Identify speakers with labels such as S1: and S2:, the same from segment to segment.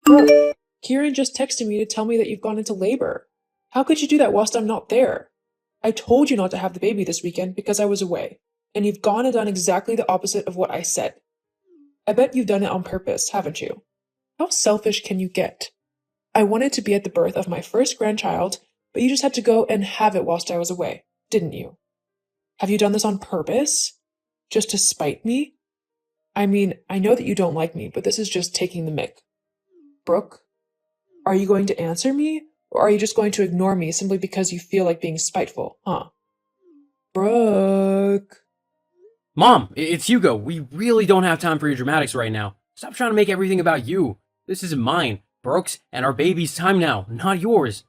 S1: Bro, Kieran just texted me to tell me that you've gone into labor. How could you do that whilst I'm not there? I told you not to have the baby this weekend because I was away, and you've gone and done exactly the opposite of what I said. I bet you've done it on purpose, haven't you? How selfish can you get? I wanted to be at the birth of my first grandchild, but you just had to go and have it whilst I was away, didn't you? Have you done this on purpose? Just to spite me? I mean, I know that you don't like me, but this is just taking the mick. Brooke, are you going to answer me? Or are you just going to ignore me simply because you feel like being spiteful, huh? Brooke.
S2: Mom, it's Hugo. We really don't have time for your dramatics right now. Stop trying to make everything about you. This isn't mine, Brooke's, and our baby's time now, not yours.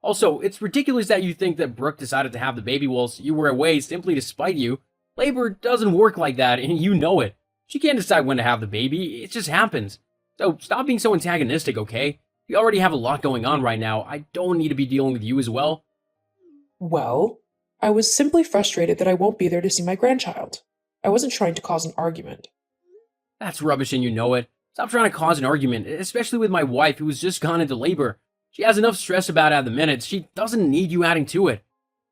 S2: Also, it's ridiculous that you think that Brooke decided to have the baby whilst you were away simply to spite you. Labor doesn't work like that, and you know it. She can't decide when to have the baby, it just happens. So stop being so antagonistic, okay? We already have a lot going on right now. I don't need to be dealing with you as well.
S1: Well, I was simply frustrated that I won't be there to see my grandchild. I wasn't trying to cause an argument.
S2: That's rubbish and you know it. Stop trying to cause an argument, especially with my wife who has just gone into labor. She has enough stress about it at the minute. She doesn't need you adding to it.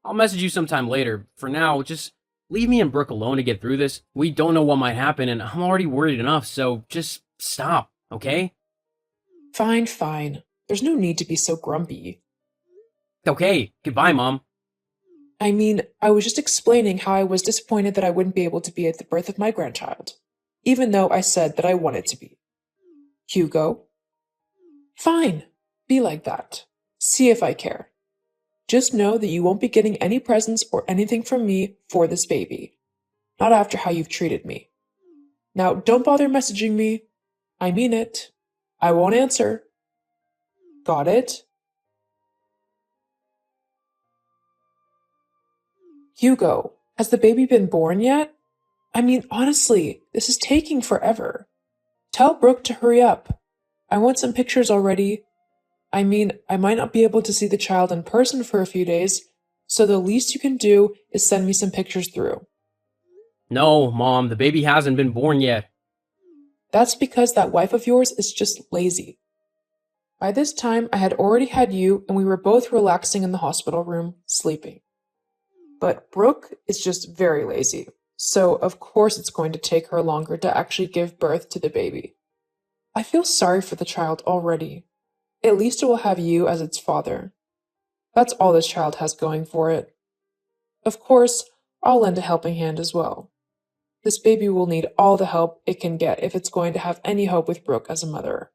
S2: I'll message you sometime later. For now, just leave me and Brooke alone to get through this. We don't know what might happen and I'm already worried enough, so just stop, okay?
S1: Fine, fine. There's no need to be so grumpy.
S2: Okay, goodbye, Mom.
S1: I mean, I was just explaining how I was disappointed that I wouldn't be able to be at the birth of my grandchild, even though I said that I wanted to be. Hugo? Fine, be like that. See if I care. Just know that you won't be getting any presents or anything from me for this baby. Not after how you've treated me. Now, don't bother messaging me. I mean it. I won't answer. Got it? Hugo, has the baby been born yet? I mean, honestly, this is taking forever. Tell Brooke to hurry up. I want some pictures already. I mean, I might not be able to see the child in person for a few days, so the least you can do is send me some pictures through.
S2: No, Mom, the baby hasn't been born yet.
S1: That's because that wife of yours is just lazy. By this time, I had already had you, and we were both relaxing in the hospital room, sleeping. But Brooke is just very lazy, so of course it's going to take her longer to actually give birth to the baby. I feel sorry for the child already. At least it will have you as its father. That's all this child has going for it. Of course, I'll lend a helping hand as well. This baby will need all the help it can get if it's going to have any hope with Brooke as a mother.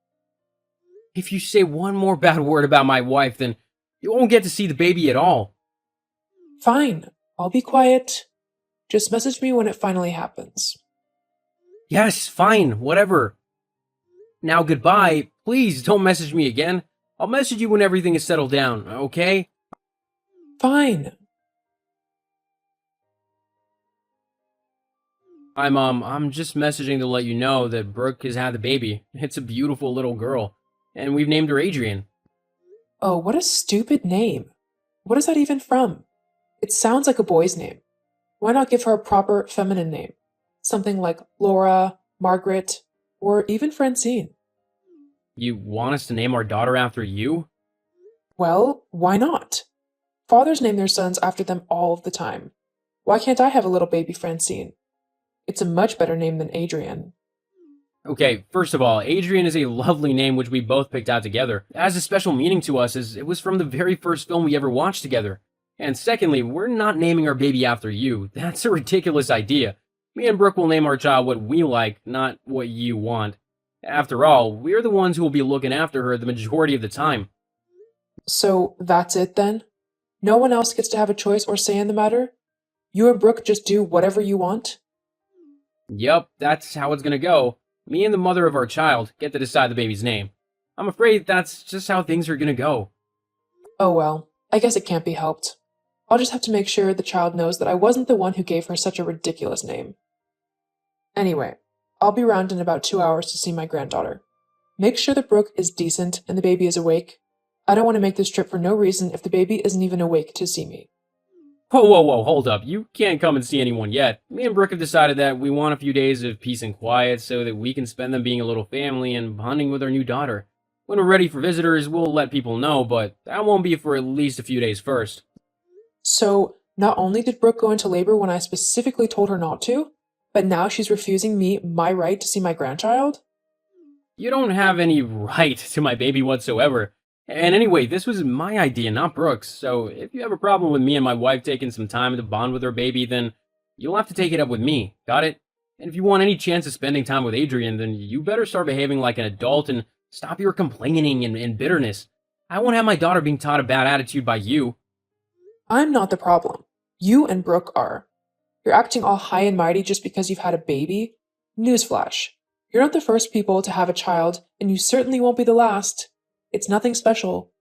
S2: If you say one more bad word about my wife, then you won't get to see the baby at all.
S1: Fine, I'll be quiet. Just message me when it finally happens.
S2: Yes, fine, whatever. Now goodbye. Please don't message me again. I'll message you when everything is settled down, okay?
S1: Fine.
S2: Hi, Mom. I'm just messaging to let you know that Brooke has had the baby. It's a beautiful little girl, and we've named her Adrian.
S1: Oh, what a stupid name. What is that even from? It sounds like a boy's name. Why not give her a proper feminine name? Something like Laura, Margaret, or even Francine.
S2: You want us to name our daughter after you?
S1: Well, why not? Fathers name their sons after them all of the time. Why can't I have a little baby Francine? It's a much better name than Adrian.
S2: Okay, first of all, Adrian is a lovely name which we both picked out together. It has a special meaning to us as it was from the very first film we ever watched together. And secondly, we're not naming our baby after you. That's a ridiculous idea. Me and Brooke will name our child what we like, not what you want. After all, we're the ones who will be looking after her the majority of the time.
S1: So that's it then? No one else gets to have a choice or say in the matter? You and Brooke just do whatever you want?
S2: Yup, that's how it's gonna go. Me and the mother of our child get to decide the baby's name. I'm afraid that's just how things are gonna go.
S1: Oh well, I guess it can't be helped. I'll just have to make sure the child knows that I wasn't the one who gave her such a ridiculous name. Anyway, I'll be around in about 2 hours to see my granddaughter. Make sure that Brooke is decent and the baby is awake. I don't want to make this trip for no reason if the baby isn't even awake to see me.
S2: Whoa, hold up. You can't come and see anyone yet. Me and Brooke have decided that we want a few days of peace and quiet so that we can spend them being a little family and bonding with our new daughter. When we're ready for visitors, we'll let people know, but that won't be for at least a few days first.
S1: So, not only did Brooke go into labor when I specifically told her not to, but now she's refusing me my right to see my grandchild?
S2: You don't have any right to my baby whatsoever. And anyway, this was my idea, not Brooke's, so if you have a problem with me and my wife taking some time to bond with her baby, then you'll have to take it up with me, got it? And if you want any chance of spending time with Adrian, then you better start behaving like an adult and stop your complaining and bitterness. I won't have my daughter being taught a bad attitude by you.
S1: I'm not the problem. You and Brooke are. You're acting all high and mighty just because you've had a baby? Newsflash. You're not the first people to have a child, and you certainly won't be the last. It's nothing special.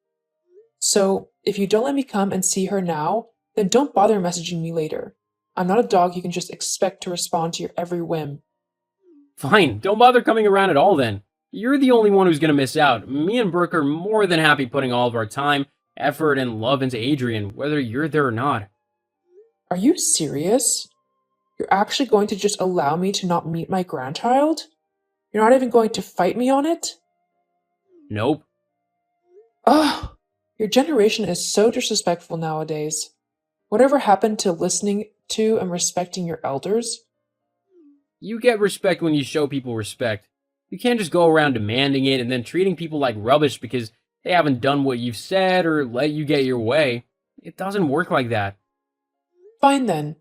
S1: So, if you don't let me come and see her now, then don't bother messaging me later. I'm not a dog you can just expect to respond to your every whim.
S2: Fine, don't bother coming around at all then. You're the only one who's gonna miss out. Me and Brooke are more than happy putting all of our time, effort, and love into Adrian, whether you're there or not.
S1: Are you serious? You're actually going to just allow me to not meet my grandchild? You're not even going to fight me on it?
S2: Nope.
S1: Ugh! Your generation is so disrespectful nowadays. Whatever happened to listening to and respecting your elders?
S2: You get respect when you show people respect. You can't just go around demanding it and then treating people like rubbish because they haven't done what you've said or let you get your way. It doesn't work like that.
S1: Fine then.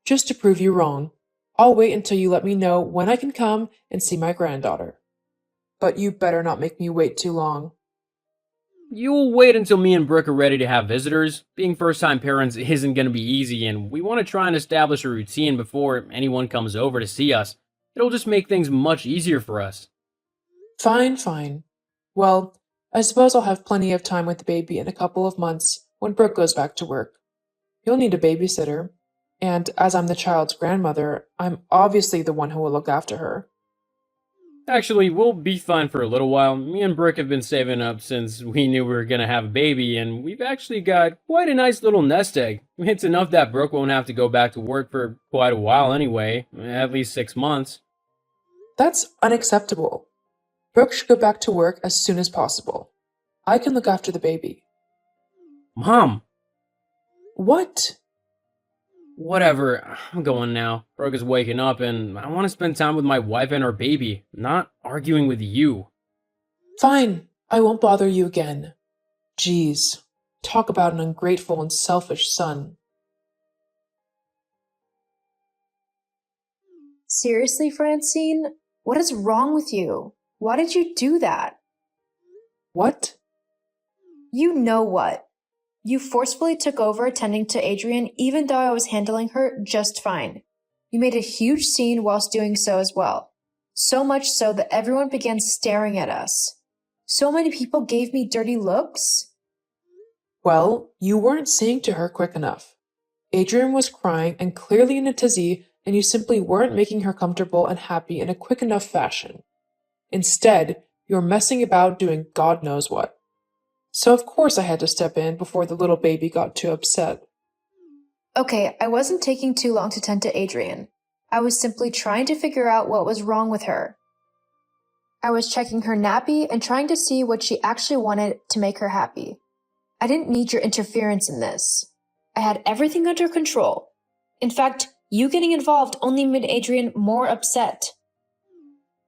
S1: Just to prove you wrong, I'll wait until you let me know when I can come and see my granddaughter. But you better not make me wait too long.
S2: You'll wait until me and Brooke are ready to have visitors. Being first-time parents isn't going to be easy, and we want to try and establish a routine before anyone comes over to see us. It'll just make things much easier for us.
S1: Fine, fine. Well, I suppose I'll have plenty of time with the baby in a couple of months when Brooke goes back to work. You'll need a babysitter, and as I'm the child's grandmother, I'm obviously the one who will look after her.
S2: Actually, we'll be fine for a little while. Me and Brooke have been saving up since we knew we were gonna have a baby, and we've actually got quite a nice little nest egg. It's enough that Brooke won't have to go back to work for quite a while anyway, at least 6 months.
S1: That's unacceptable. Brooke should go back to work as soon as possible. I can look after the baby.
S2: Mom!
S1: What?
S2: Whatever, I'm going now. Brooke is waking up, and I want to spend time with my wife and our baby, not arguing with you.
S1: Fine, I won't bother you again. Jeez, talk about an ungrateful and selfish son.
S3: Seriously, Francine? What is wrong with you? Why did you do that?
S1: What?
S3: You know what? You forcefully took over attending to Adrian even though I was handling her just fine. You made a huge scene whilst doing so as well. So much so that everyone began staring at us. So many people gave me dirty looks.
S1: Well, you weren't saying to her quick enough. Adrian was crying and clearly in a tizzy, and you simply weren't making her comfortable and happy in a quick enough fashion. Instead, you were messing about doing God knows what. So of course I had to step in before the little baby got too upset.
S3: Okay, I wasn't taking too long to tend to Adrian. I was simply trying to figure out what was wrong with her. I was checking her nappy and trying to see what she actually wanted to make her happy. I didn't need your interference in this. I had everything under control. In fact, you getting involved only made Adrian more upset.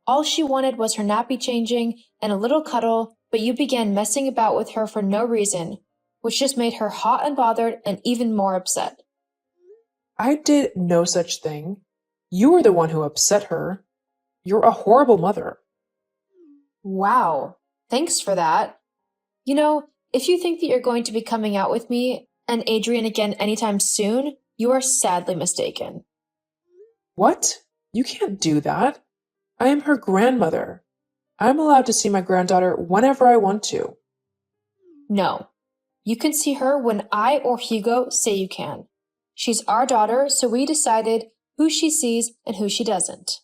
S3: All she wanted was her nappy changing and a little cuddle, but you began messing about with her for no reason, which just made her hot and bothered and even more upset.
S1: I did no such thing. You were the one who upset her. You're a horrible mother.
S3: Wow, thanks for that. You know, if you think that you're going to be coming out with me and Adrian again anytime soon, you are sadly mistaken.
S1: What? You can't do that. I am her grandmother. I'm allowed to see my granddaughter whenever I want to.
S3: No, you can see her when I or Hugo say you can. She's our daughter, so we decided who she sees and who she doesn't.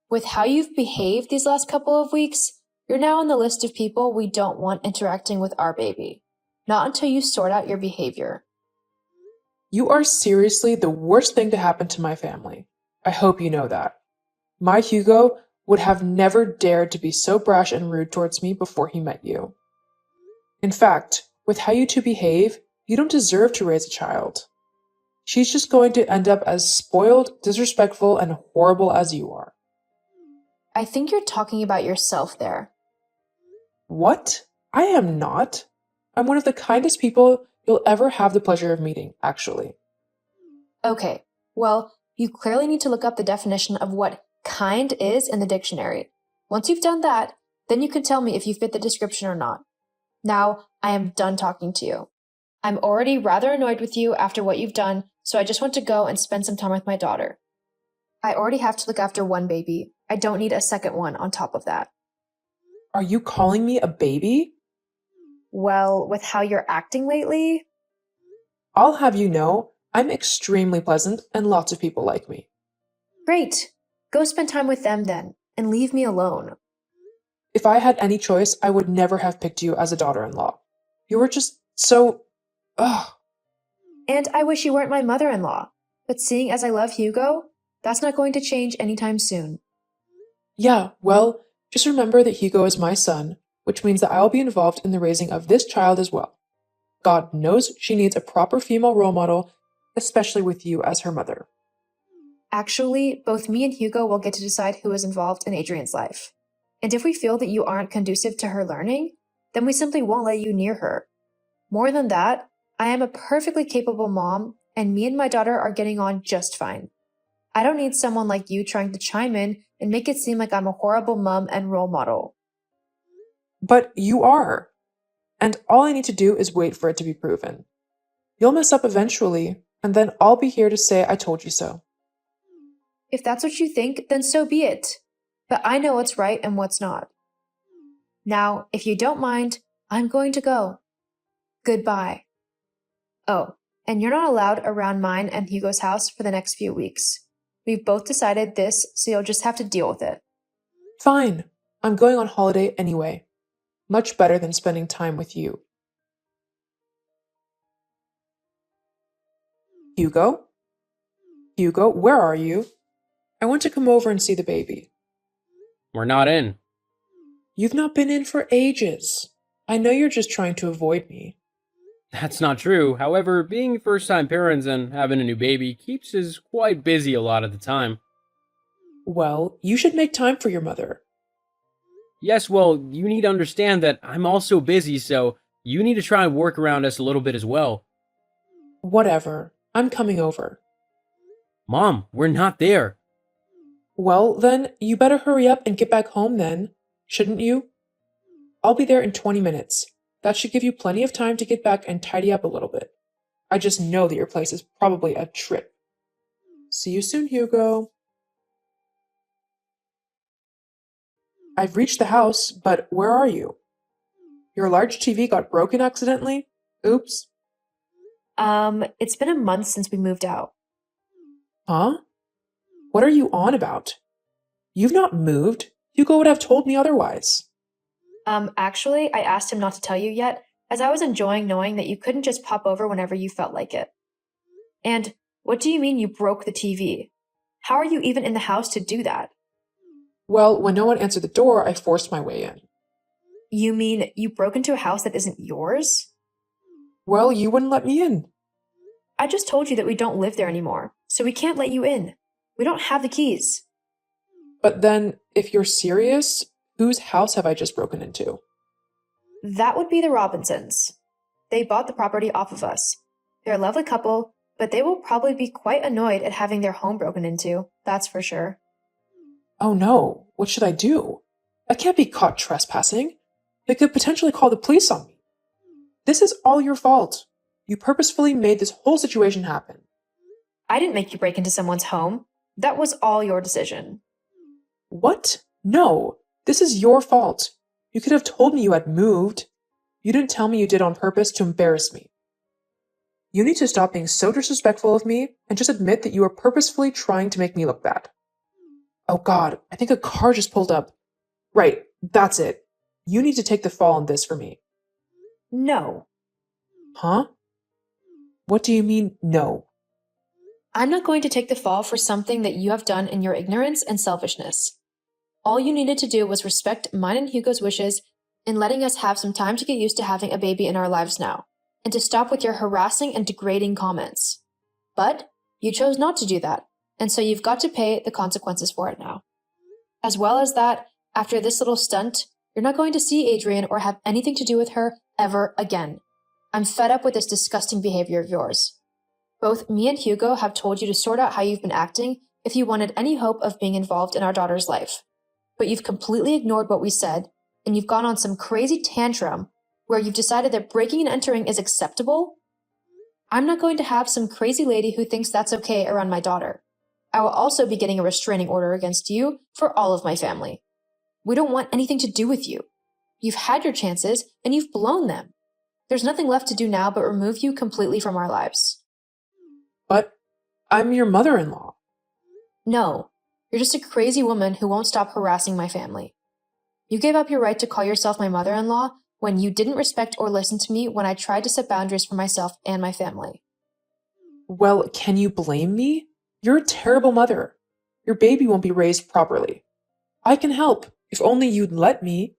S3: With how you've behaved these last couple of weeks, you're now on the list of people we don't want interacting with our baby. Not until you sort out your behavior.
S1: You are seriously the worst thing to happen to my family. I hope you know that. My Hugo would have never dared to be so brash and rude towards me before he met you. In fact, with how you two behave, you don't deserve to raise a child. She's just going to end up as spoiled, disrespectful, and horrible as you are.
S3: I think you're talking about yourself there.
S1: What? I am not. I'm one of the kindest people you'll ever have the pleasure of meeting, actually.
S3: Okay, well, you clearly need to look up the definition of what kind is in the dictionary. Once you've done that, then you can tell me if you fit the description or not. Now, I am done talking to you. I'm already rather annoyed with you after what you've done, so I just want to go and spend some time with my daughter. I already have to look after one baby. I don't need a second one on top of that.
S1: Are you calling me a baby?
S3: Well, with how you're acting lately,
S1: I'll have you know, I'm extremely pleasant and lots of people like me.
S3: great. Go spend time with them then, and leave me alone.
S1: If I had any choice, I would never have picked you as a daughter-in-law. You were just so... Ugh.
S3: And I wish you weren't my mother-in-law. But seeing as I love Hugo, that's not going to change anytime soon.
S1: Yeah, well, just remember that Hugo is my son, which means that I'll be involved in the raising of this child as well. God knows she needs a proper female role model, especially with you as her mother.
S3: Actually, both me and Hugo will get to decide who is involved in Adrian's life. And if we feel that you aren't conducive to her learning, then we simply won't let you near her. More than that, I am a perfectly capable mom, and me and my daughter are getting on just fine. I don't need someone like you trying to chime in and make it seem like I'm a horrible mom and role model.
S1: But you are. And all I need to do is wait for it to be proven. You'll mess up eventually, and then I'll be here to say I told you so.
S3: If that's what you think, then so be it. But I know what's right and what's not. Now, if you don't mind, I'm going to go. Goodbye. Oh, and you're not allowed around mine and Hugo's house for the next few weeks. We've both decided this, so you'll just have to deal with it.
S1: Fine. I'm going on holiday anyway. Much better than spending time with you. Hugo? Hugo, where are you? I want to come over and see the baby.
S2: We're not in.
S1: You've not been in for ages. I know you're just trying to avoid me.
S2: That's not true. However, being first-time parents and having a new baby keeps us quite busy a lot of the time.
S1: Well, you should make time for your mother.
S2: Yes, well, you need to understand that I'm also busy, so you need to try and work around us a little bit as well.
S1: Whatever. I'm coming over.
S2: Mom, we're not there.
S1: Well, then, you better hurry up and get back home then, shouldn't you? I'll be there in 20 minutes. That should give you plenty of time to get back and tidy up a little bit. I just know that your place is probably a trip. See you soon, Hugo. I've reached the house, but where are you? Your large TV got broken accidentally? Oops.
S3: It's been a month since we moved out.
S1: Huh? What are you on about? You've not moved. Hugo would have told me otherwise.
S3: Actually, I asked him not to tell you yet, as I was enjoying knowing that you couldn't just pop over whenever you felt like it. And what do you mean you broke the TV? How are you even in the house to do that?
S1: Well, when no one answered the door, I forced my way in.
S3: You mean you broke into a house that isn't yours?
S1: Well, you wouldn't let me in.
S3: I just told you that we don't live there anymore, so we can't let you in. We don't have the keys.
S1: But then, if you're serious, whose house have I just broken into?
S3: That would be the Robinsons. They bought the property off of us. They're a lovely couple, but they will probably be quite annoyed at having their home broken into, that's for sure.
S1: Oh no, what should I do? I can't be caught trespassing. They could potentially call the police on me. This is all your fault. You purposefully made this whole situation happen.
S3: I didn't make you break into someone's home. That was all your decision.
S1: What? No, this is your fault. You could have told me you had moved. You didn't tell me you did on purpose to embarrass me. You need to stop being so disrespectful of me and just admit that you are purposefully trying to make me look bad. Oh God, I think a car just pulled up. Right, that's it. You need to take the fall on this for me.
S3: No.
S1: Huh? What do you mean, no?
S3: I'm not going to take the fall for something that you have done in your ignorance and selfishness. All you needed to do was respect mine and Hugo's wishes in letting us have some time to get used to having a baby in our lives now, and to stop with your harassing and degrading comments. But you chose not to do that, and so you've got to pay the consequences for it now. As well as that, after this little stunt, you're not going to see Adrian or have anything to do with her ever again. I'm fed up with this disgusting behavior of yours. Both me and Hugo have told you to sort out how you've been acting if you wanted any hope of being involved in our daughter's life. But you've completely ignored what we said, and you've gone on some crazy tantrum where you've decided that breaking and entering is acceptable? I'm not going to have some crazy lady who thinks that's okay around my daughter. I will also be getting a restraining order against you for all of my family. We don't want anything to do with you. You've had your chances, and you've blown them. There's nothing left to do now but remove you completely from our lives.
S1: But I'm your mother-in-law.
S3: No, you're just a crazy woman who won't stop harassing my family. You gave up your right to call yourself my mother-in-law when you didn't respect or listen to me when I tried to set boundaries for myself and my family.
S1: Well, can you blame me? You're a terrible mother. Your baby won't be raised properly. I can help, if only you'd let me.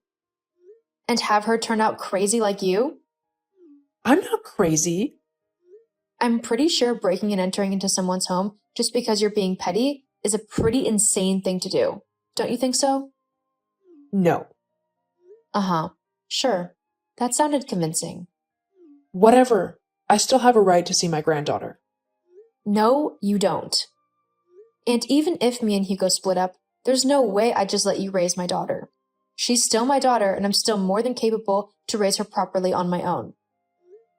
S3: And have her turn out crazy like you?
S1: I'm not crazy.
S3: I'm pretty sure breaking and entering into someone's home just because you're being petty is a pretty insane thing to do. Don't you think so?
S1: No.
S3: Uh-huh. Sure. That sounded convincing.
S1: Whatever. I still have a right to see my granddaughter.
S3: No, you don't. And even if me and Hugo split up, there's no way I'd just let you raise my daughter. She's still my daughter, and I'm still more than capable to raise her properly on my own.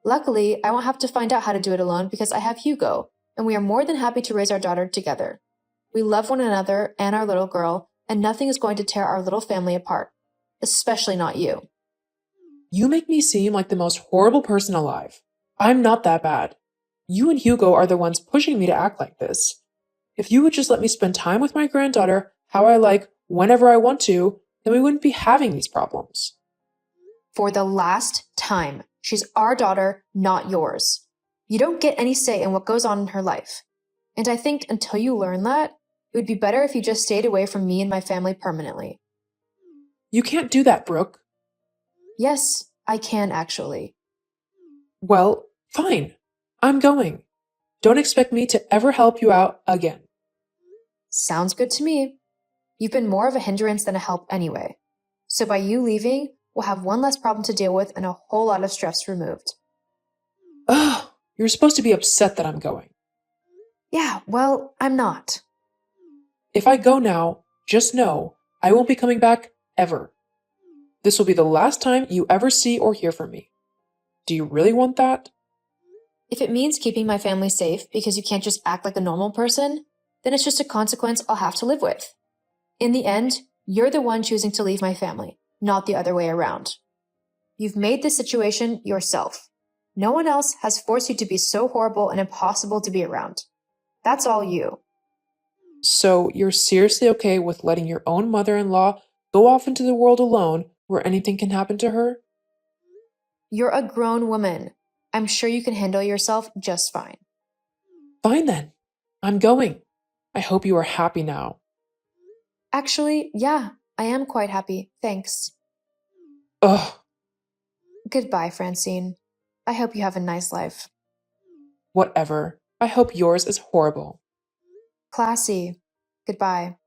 S3: Luckily, I won't have to find out how to do it alone because I have Hugo, and we are more than happy to raise our daughter together. We love one another and our little girl, and nothing is going to tear our little family apart. Especially not you.
S1: You make me seem like the most horrible person alive. I'm not that bad. You and Hugo are the ones pushing me to act like this. If you would just let me spend time with my granddaughter how I like, whenever I want to, then we wouldn't be having these problems.
S3: For the last time, she's our daughter, not yours. You don't get any say in what goes on in her life. And I think until you learn that, it would be better if you just stayed away from me and my family permanently.
S1: You can't do that, Brooke.
S3: Yes, I can actually.
S1: Well, fine. I'm going. Don't expect me to ever help you out again.
S3: Sounds good to me. You've been more of a hindrance than a help anyway. So by you leaving, we'll have one less problem to deal with and a whole lot of stress removed.
S1: Ugh, you're supposed to be upset that I'm going.
S3: Yeah, well, I'm not.
S1: If I go now, just know I won't be coming back ever. This will be the last time you ever see or hear from me. Do you really want that?
S3: If it means keeping my family safe because you can't just act like a normal person, then it's just a consequence I'll have to live with. In the end, you're the one choosing to leave my family, not the other way around. You've made this situation yourself. No one else has forced you to be so horrible and impossible to be around. That's all you.
S1: So you're seriously okay with letting your own mother-in-law go off into the world alone where anything can happen to her?
S3: You're a grown woman. I'm sure you can handle yourself just fine.
S1: Fine then. I'm going. I hope you are happy now.
S3: Actually, yeah, I am quite happy. Thanks.
S1: Ugh.
S3: Goodbye, Francine. I hope you have a nice life.
S1: Whatever. I hope yours is horrible.
S3: Classy. Goodbye.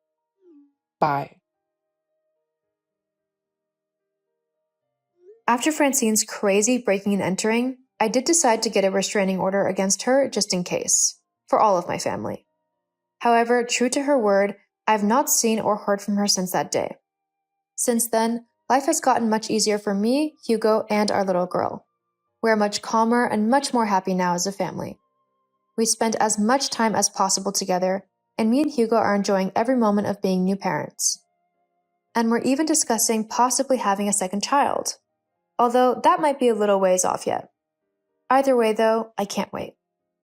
S1: Bye.
S3: After Francine's crazy breaking and entering, I did decide to get a restraining order against her just in case, for all of my family. However, true to her word, I've not seen or heard from her since that day. Since then, life has gotten much easier for me, Hugo, and our little girl. We're much calmer and much more happy now as a family. We spend as much time as possible together, and me and Hugo are enjoying every moment of being new parents. And we're even discussing possibly having a second child, although that might be a little ways off yet. Either way, though, I can't wait.